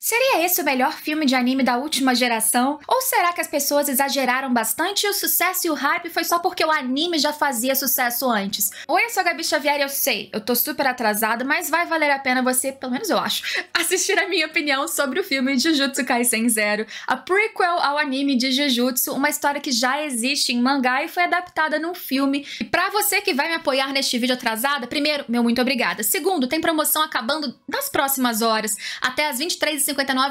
Seria esse o melhor filme de anime da última geração? Ou será que as pessoas exageraram bastante e o sucesso e o hype foi só porque o anime já fazia sucesso antes? Oi, eu sou a Gabi Xavier e eu sei, eu tô super atrasada, mas vai valer a pena você, pelo menos eu acho, assistir a minha opinião sobre o filme Jujutsu Kaisen Zero, a prequel ao anime de Jujutsu, uma história que já existe em mangá e foi adaptada num filme. E pra você que vai me apoiar neste vídeo atrasada, primeiro, meu muito obrigada. Segundo, tem promoção acabando nas próximas horas, até as 23h59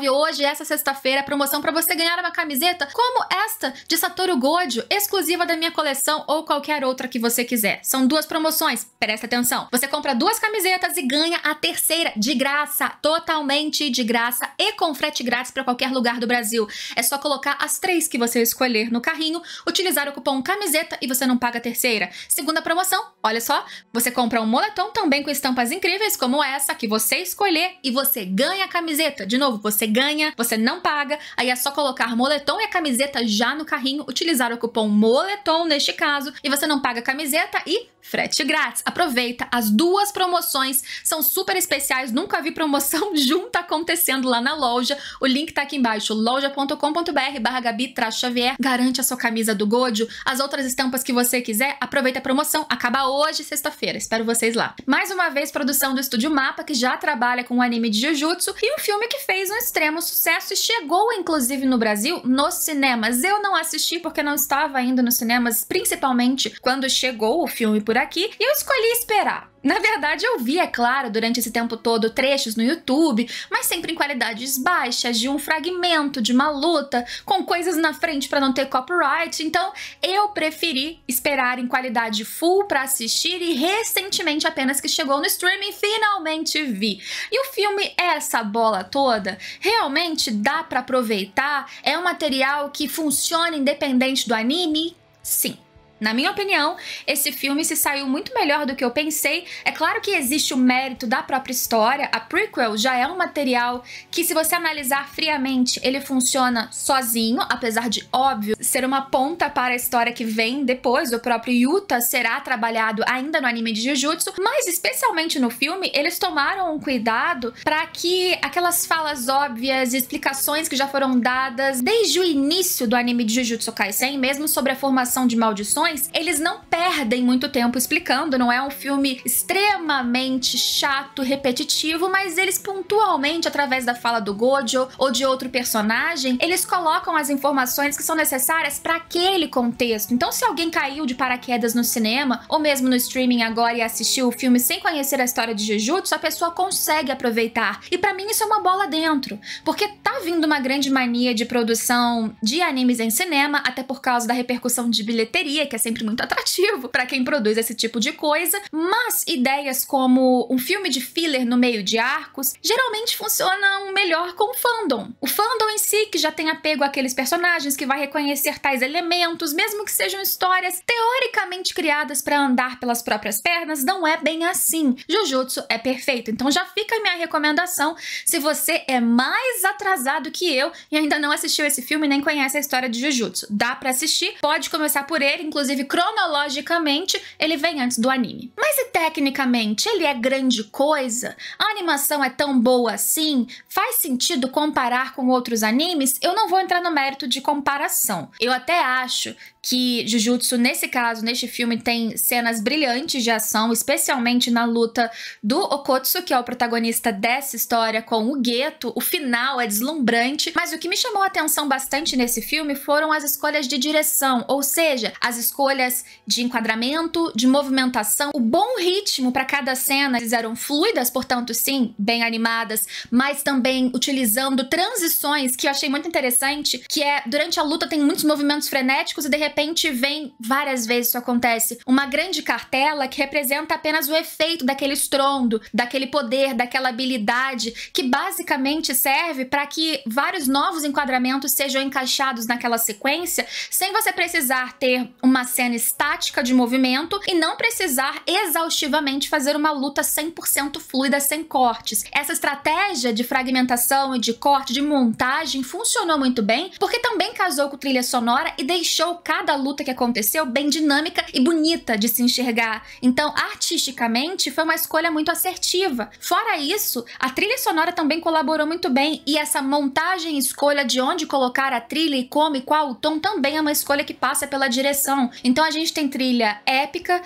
hoje, essa sexta-feira, promoção para você ganhar uma camiseta como esta de Satoru Gojo, exclusiva da minha coleção ou qualquer outra que você quiser. São duas promoções, presta atenção. Você compra duas camisetas e ganha a terceira de graça, totalmente de graça e com frete grátis para qualquer lugar do Brasil. É só colocar as três que você escolher no carrinho, utilizar o cupom camiseta e você não paga a terceira. Segunda promoção, olha só, você compra um moletom também com estampas incríveis como essa que você escolher e você ganha a camiseta. De novo, você ganha, você não paga, aí é só colocar moletom e a camiseta já no carrinho, utilizar o cupom moletom neste caso, e você não paga a camiseta e frete grátis. Aproveita, as duas promoções são super especiais, nunca vi promoção junta acontecendo lá na loja. O link tá aqui embaixo, loja.com.br/Gabi-Xavier. Garante a sua camisa do Gojo, as outras estampas que você quiser, aproveita a promoção, acaba hoje, sexta-feira, espero vocês lá. Mais uma vez, produção do Estúdio Mapa, que já trabalha com o anime de Jujutsu, e um filme que fez um extremo sucesso e chegou, inclusive, no Brasil, nos cinemas. Eu não assisti porque não estava indo nos cinemas, principalmente quando chegou o filme por aqui, e eu escolhi esperar. Na verdade, eu vi, é claro, durante esse tempo todo, trechos no YouTube, mas sempre em qualidades baixas, de um fragmento, de uma luta, com coisas na frente para não ter copyright, então eu preferi esperar em qualidade full para assistir e recentemente, apenas que chegou no streaming, finalmente vi. E o filme é essa bola toda? Realmente dá para aproveitar? É um material que funciona independente do anime? Sim. Na minha opinião, esse filme se saiu muito melhor do que eu pensei. É claro que existe o mérito da própria história. A prequel já é um material que, se você analisar friamente, ele funciona sozinho, apesar de, óbvio, ser uma ponta para a história que vem depois. O próprio Yuta será trabalhado ainda no anime de Jujutsu, mas especialmente no filme, eles tomaram um cuidado para que aquelas falas óbvias e explicações que já foram dadas desde o início do anime de Jujutsu Kaisen, mesmo sobre a formação de maldições, eles não perdem muito tempo explicando. Não é um filme extremamente chato, repetitivo, mas eles pontualmente, através da fala do Gojo ou de outro personagem, eles colocam as informações que são necessárias para aquele contexto. Então, se alguém caiu de paraquedas no cinema ou mesmo no streaming agora e assistiu o filme sem conhecer a história de Jujutsu, a pessoa consegue aproveitar. E pra mim isso é uma bola dentro, porque tá vindo uma grande mania de produção de animes em cinema, até por causa da repercussão de bilheteria, que é sempre muito atrativo para quem produz esse tipo de coisa, mas ideias como um filme de filler no meio de arcos geralmente funcionam melhor com o fandom. O fandom em si, que já tem apego àqueles personagens, que vai reconhecer tais elementos, mesmo que sejam histórias teoricamente criadas para andar pelas próprias pernas, não é bem assim. Jujutsu é perfeito, então já fica a minha recomendação se você é mais atrasado que eu e ainda não assistiu esse filme nem conhece a história de Jujutsu. Dá para assistir, pode começar por ele, inclusive cronologicamente ele vem antes do anime. Mas e tecnicamente, ele é grande coisa? A animação é tão boa assim? Faz sentido comparar com outros animes? Eu não vou entrar no mérito de comparação. Eu até acho que Jujutsu, nesse caso, neste filme, tem cenas brilhantes de ação, especialmente na luta do Okotsu, que é o protagonista dessa história, com o Geto. O final é deslumbrante, mas o que me chamou a atenção bastante nesse filme foram as escolhas de direção, ou seja, as escolhas de enquadramento, de movimentação, o bom ritmo para cada cena. Eles eram fluidas, portanto, sim, bem animadas, mas também utilizando transições, que eu achei muito interessante, que é, durante a luta tem muitos movimentos frenéticos e de repente vem, várias vezes isso acontece, uma grande cartela que representa apenas o efeito daquele estrondo, daquele poder, daquela habilidade, que basicamente serve para que vários novos enquadramentos sejam encaixados naquela sequência, sem você precisar ter uma cena estática de movimento e não precisar exaustivamente fazer uma luta 100% fluida, sem cortes. Essa estratégia de fragmentação e de corte, de montagem, funcionou muito bem, porque também casou com trilha sonora e deixou cada cada luta que aconteceu bem dinâmica e bonita de se enxergar. Então, artisticamente, foi uma escolha muito assertiva. Fora isso, a trilha sonora também colaborou muito bem, e essa montagem e escolha de onde colocar a trilha e como e qual o tom também é uma escolha que passa pela direção. Então a gente tem trilha épica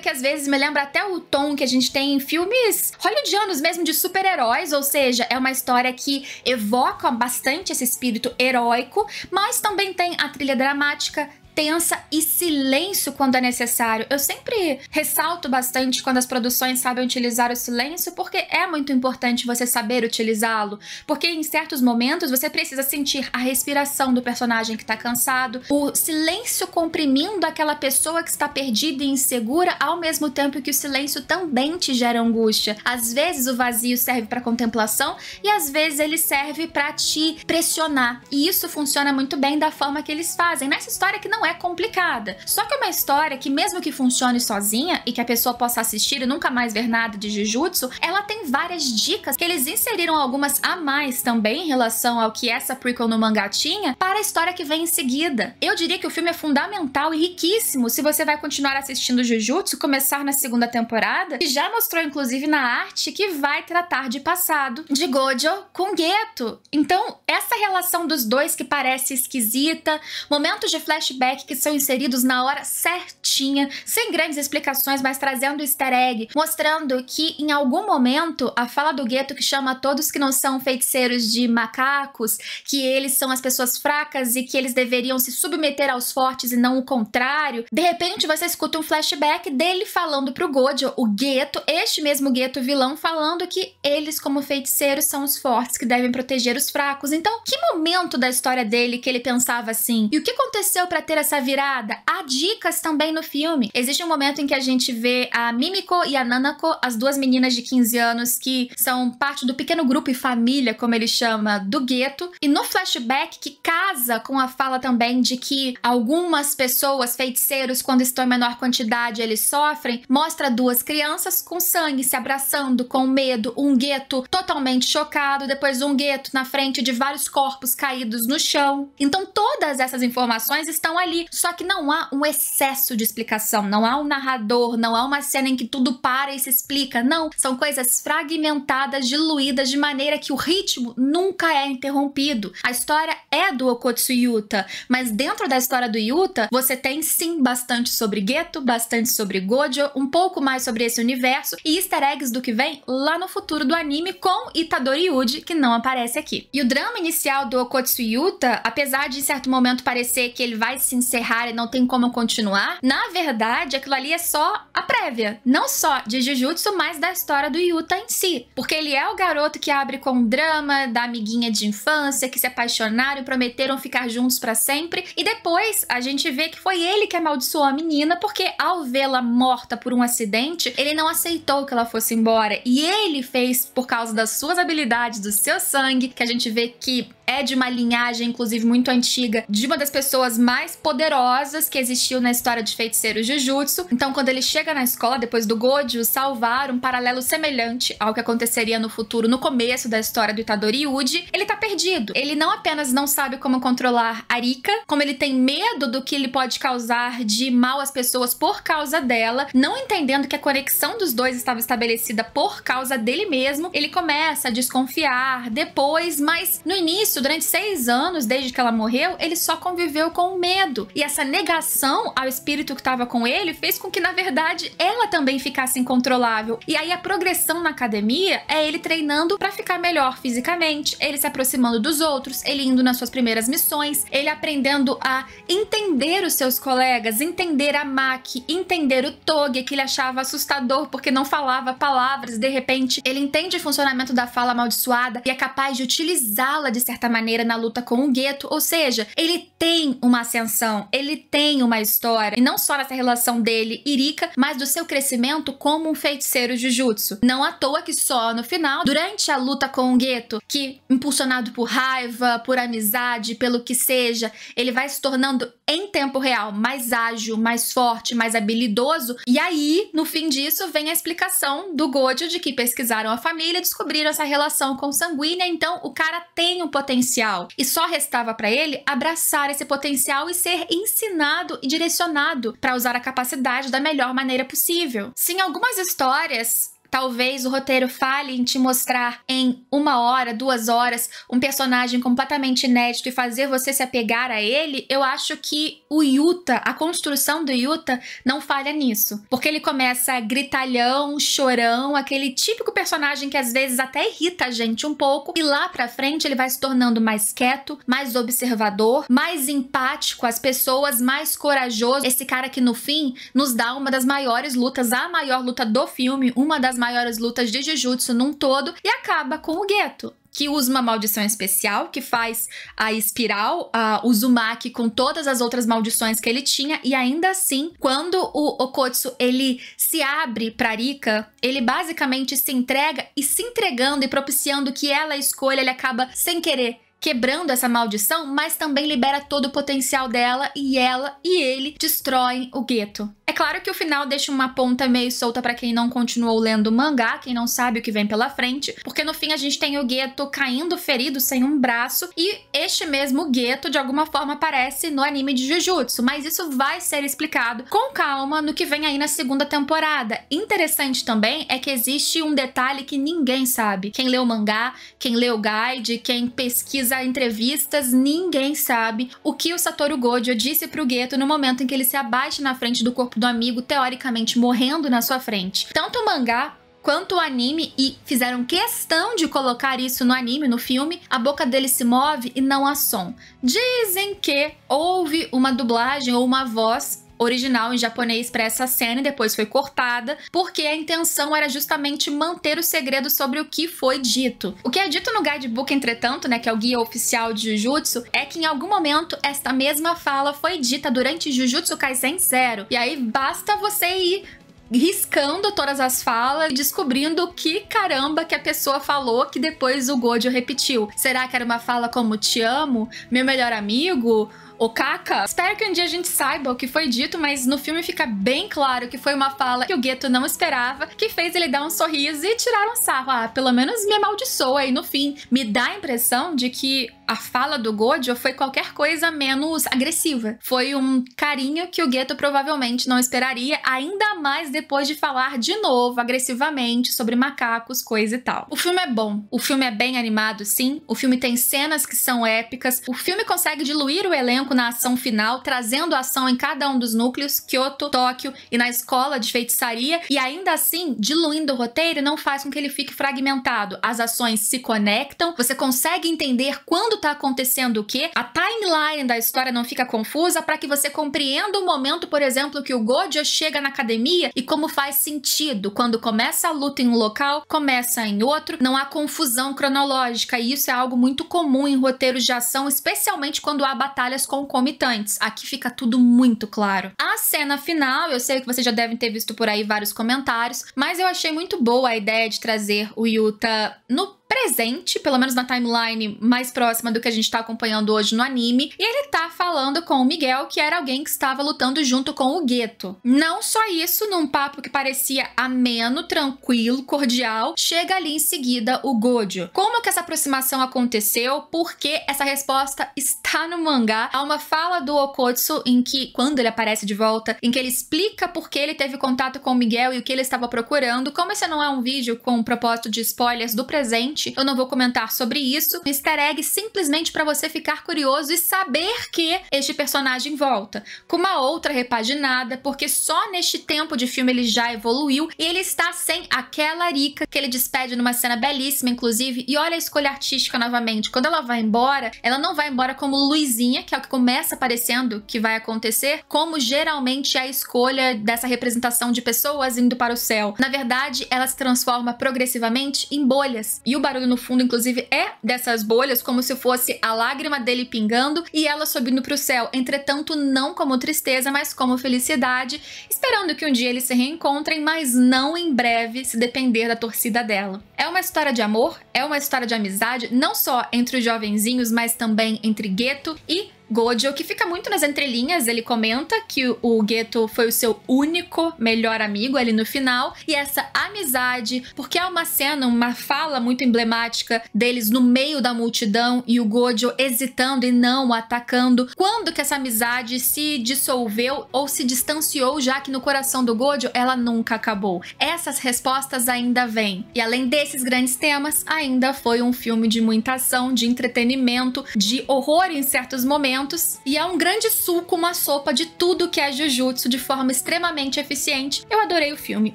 que às vezes me lembra até o tom que a gente tem em filmes hollywoodianos mesmo, de super-heróis, ou seja, é uma história que evoca bastante esse espírito heróico, mas também tem a trilha dramática, tensa e silêncio quando é necessário. Eu sempre ressalto bastante quando as produções sabem utilizar o silêncio, porque é muito importante você saber utilizá-lo, porque em certos momentos você precisa sentir a respiração do personagem que está cansado, o silêncio comprimindo aquela pessoa que está perdida e insegura, ao mesmo tempo que o silêncio também te gera angústia. Às vezes o vazio serve para contemplação e às vezes ele serve para te pressionar, e isso funciona muito bem da forma que eles fazem nessa história, que não é complicada. Só que é uma história que, mesmo que funcione sozinha e que a pessoa possa assistir e nunca mais ver nada de Jujutsu, ela tem várias dicas que eles inseriram, algumas a mais também em relação ao que essa prequel no mangá tinha, para a história que vem em seguida. Eu diria que o filme é fundamental e riquíssimo se você vai continuar assistindo Jujutsu, começar na segunda temporada, que já mostrou inclusive na arte que vai tratar de passado de Gojo com Geto. Então, essa relação dos dois que parece esquisita, momentos de flashback que são inseridos na hora certinha, sem grandes explicações, mas trazendo easter egg, mostrando que em algum momento a fala do Geto, que chama todos que não são feiticeiros de macacos, que eles são as pessoas fracas e que eles deveriam se submeter aos fortes e não o contrário, de repente você escuta um flashback dele falando pro Gojo, o Geto, este mesmo Geto vilão, falando que eles como feiticeiros são os fortes que devem proteger os fracos. Então, que momento da história dele que ele pensava assim? E o que aconteceu para ter essa virada? Há dicas também no filme. Existe um momento em que a gente vê a Mimiko e a Nanako, as duas meninas de 15 anos que são parte do pequeno grupo e família, como ele chama, do Geto, e no flashback, que casa com a fala também de que algumas pessoas, feiticeiros, quando estão em menor quantidade, eles sofrem, mostra duas crianças com sangue se abraçando, com medo, um Geto totalmente chocado, depois um Geto na frente de vários corpos caídos no chão. Então todas essas informações estão ali, só que não há um excesso de explicação, não há um narrador, não há uma cena em que tudo para e se explica, não, são coisas fragmentadas, diluídas, de maneira que o ritmo nunca é interrompido. A história é do Okotsu Yuta, mas dentro da história do Yuta, você tem sim bastante sobre Geto, bastante sobre Gojo, um pouco mais sobre esse universo e easter eggs do que vem lá no futuro do anime com Itadori Yuji, que não aparece aqui. E o drama inicial do Okotsu Yuta, apesar de em certo momento parecer que ele vai se encerrar e não tem como continuar, na verdade aquilo ali é só a prévia, não só de Jujutsu, mas da história do Yuta em si, porque ele é o garoto que abre com um drama da amiguinha de infância, que se apaixonaram e prometeram ficar juntos pra sempre, e depois a gente vê que foi ele que amaldiçoou a menina, porque ao vê-la morta por um acidente, ele não aceitou que ela fosse embora, e ele fez, por causa das suas habilidades, do seu sangue, que a gente vê que é de uma linhagem, inclusive, muito antiga, de uma das pessoas mais poderosas que existiu na história de feiticeiros Jujutsu. Então, quando ele chega na escola, depois do Gojo salvar, um paralelo semelhante ao que aconteceria no futuro, no começo da história do Itadori Yuji, ele tá perdido. Ele não apenas não sabe como controlar a Rika, como ele tem medo do que ele pode causar de mal às pessoas por causa dela, não entendendo que a conexão dos dois estava estabelecida por causa dele mesmo, ele começa a desconfiar depois, mas no início, durante 6 anos, desde que ela morreu, ele só conviveu com o medo. E essa negação ao espírito que estava com ele fez com que, na verdade, ela também ficasse incontrolável. E aí a progressão na academia é ele treinando pra ficar melhor fisicamente, ele se aproximando dos outros, ele indo nas suas primeiras missões, ele aprendendo a entender os seus colegas, entender a Maki, entender o Toge, que ele achava assustador porque não falava palavras. De repente, ele entende o funcionamento da fala amaldiçoada e é capaz de utilizá-la de certa maneira na luta com o Geto, ou seja, ele tem uma ascensão, ele tem uma história, e não só nessa relação dele e Rika, mas do seu crescimento como um feiticeiro Jujutsu. Não à toa que só no final, durante a luta com o Geto, que impulsionado por raiva, por amizade, pelo que seja, ele vai se tornando em tempo real mais ágil, mais forte, mais habilidoso, e aí, no fim disso, vem a explicação do Gojo de que pesquisaram a família, descobriram essa relação consanguínea, então o cara tem um potencial potencial e só restava para ele abraçar esse potencial e ser ensinado e direcionado para usar a capacidade da melhor maneira possível. Se em algumas histórias talvez o roteiro falhe em te mostrar em 1 hora, 2 horas, um personagem completamente inédito e fazer você se apegar a ele, eu acho que o Yuta, a construção do Yuta, não falha nisso. Porque ele começa gritalhão, chorão, aquele típico personagem que às vezes até irrita a gente um pouco, e lá pra frente ele vai se tornando mais quieto, mais observador, mais empático às pessoas, mais corajoso. Esse cara que no fim nos dá uma das maiores lutas, a maior luta do filme, uma das maiores lutas de Jujutsu num todo, e acaba com o Geto, que usa uma maldição especial, que faz a espiral, a Uzumaki com todas as outras maldições que ele tinha, e ainda assim, quando o Okotsu, ele se abre pra Rika, ele basicamente se entrega, e se entregando e propiciando que ela escolha, ele acaba, sem querer, quebrando essa maldição, mas também libera todo o potencial dela, e ela e ele destroem o Geto. É claro que o final deixa uma ponta meio solta pra quem não continuou lendo o mangá, quem não sabe o que vem pela frente, porque no fim a gente tem o Geto caindo ferido, sem um braço, e este mesmo Geto de alguma forma aparece no anime de Jujutsu, mas isso vai ser explicado com calma no que vem aí na segunda temporada. Interessante também é que existe um detalhe que ninguém sabe. Quem lê o mangá, quem lê o guide, quem pesquisa entrevistas, ninguém sabe o que o Satoru Gojo disse pro Geto no momento em que ele se abaixa na frente do corpo do amigo, teoricamente morrendo na sua frente. Tanto o mangá quanto o anime, e fizeram questão de colocar isso no anime, no filme, a boca dele se move e não há som. Dizem que houve uma dublagem ou uma voz original em japonês para essa cena e depois foi cortada, porque a intenção era justamente manter o segredo sobre o que foi dito. O que é dito no guidebook, entretanto, né, que é o guia oficial de Jujutsu, é que em algum momento esta mesma fala foi dita durante Jujutsu Kaisen Zero. E aí basta você ir riscando todas as falas e descobrindo o que caramba que a pessoa falou que depois o Gojo repetiu. Será que era uma fala como "te amo", "meu melhor amigo", "o Kaka"? Espero que um dia a gente saiba o que foi dito, mas no filme fica bem claro que foi uma fala que o Geto não esperava, que fez ele dar um sorriso e tirar um sarro. Ah, pelo menos me amaldiçoa. E no fim, me dá a impressão de que a fala do Gojo foi qualquer coisa menos agressiva. Foi um carinho que o Geto provavelmente não esperaria, ainda mais depois de falar de novo agressivamente sobre macacos, coisa e tal. O filme é bom, o filme é bem animado, sim, o filme tem cenas que são épicas, o filme consegue diluir o elenco na ação final, trazendo ação em cada um dos núcleos, Kyoto, Tóquio e na escola de feitiçaria, e ainda assim, diluindo o roteiro não faz com que ele fique fragmentado. As ações se conectam, você consegue entender quando tá acontecendo o quê, a timeline da história não fica confusa para que você compreenda o momento, por exemplo, que o Gojo chega na academia e como faz sentido. Quando começa a luta em um local, começa em outro, não há confusão cronológica, e isso é algo muito comum em roteiros de ação, especialmente quando há batalhas concomitantes. Aqui fica tudo muito claro. A cena final, eu sei que vocês já devem ter visto por aí vários comentários, mas eu achei muito boa a ideia de trazer o Yuta no presente, pelo menos na timeline mais próxima do que a gente tá acompanhando hoje no anime, e ele tá falando com o Miguel, que era alguém que estava lutando junto com o Geto. Não só isso, num papo que parecia ameno, tranquilo, cordial, chega ali em seguida o Gojo. Como que essa aproximação aconteceu? Porque essa resposta está no mangá. Há uma fala do Okotsu em que, quando ele aparece de volta, em que ele explica por que ele teve contato com o Miguel e o que ele estava procurando. Como esse não é um vídeo com um propósito de spoilers do presente, eu não vou comentar sobre isso. Um easter egg simplesmente para você ficar curioso e saber que este personagem volta. Com uma outra repaginada, porque só neste tempo de filme ele já evoluiu e ele está sem aquela Rika que ele despede numa cena belíssima, inclusive. E olha a escolha artística novamente. Quando ela vai embora, ela não vai embora como Luizinha, que é o que começa aparecendo que vai acontecer, como geralmente é a escolha dessa representação de pessoas indo para o céu. Na verdade, ela se transforma progressivamente em bolhas. E o barulho no fundo, inclusive, é dessas bolhas, como se fosse a lágrima dele pingando e ela subindo para o céu. Entretanto, não como tristeza, mas como felicidade, esperando que um dia eles se reencontrem, mas não em breve, se depender da torcida dela. É uma história de amor, é uma história de amizade, não só entre os jovenzinhos, mas também entre Geto e Gojo, que fica muito nas entrelinhas, ele comenta que o Geto foi o seu único melhor amigo ali no final, e essa amizade, porque há uma cena, uma fala muito emblemática deles no meio da multidão e o Gojo hesitando e não o atacando. Quando que essa amizade se dissolveu ou se distanciou, já que no coração do Gojo ela nunca acabou? Essas respostas ainda vêm. E além desses grandes temas, ainda foi um filme de muita ação, de entretenimento, de horror em certos momentos, e é um grande suco, uma sopa de tudo que é Jujutsu de forma extremamente eficiente. Eu adorei o filme,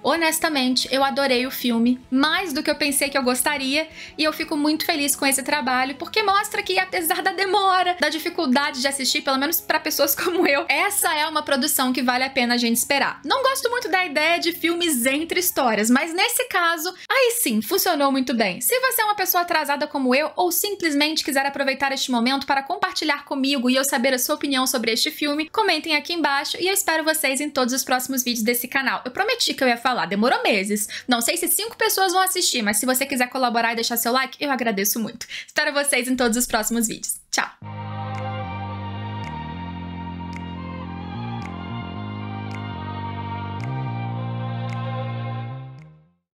honestamente, eu adorei o filme, mais do que eu pensei que eu gostaria, e eu fico muito feliz com esse trabalho, porque mostra que apesar da demora, da dificuldade de assistir, pelo menos para pessoas como eu, essa é uma produção que vale a pena a gente esperar. Não gosto muito da ideia de filmes entre histórias, mas nesse caso, aí sim, funcionou muito bem. Se você é uma pessoa atrasada como eu, ou simplesmente quiser aproveitar este momento para compartilhar comigo e eu saber a sua opinião sobre este filme, comentem aqui embaixo e eu espero vocês em todos os próximos vídeos desse canal. Eu prometi que eu ia falar, demorou meses. Não sei se 5 pessoas vão assistir, mas se você quiser colaborar e deixar seu like, eu agradeço muito. Espero vocês em todos os próximos vídeos. Tchau!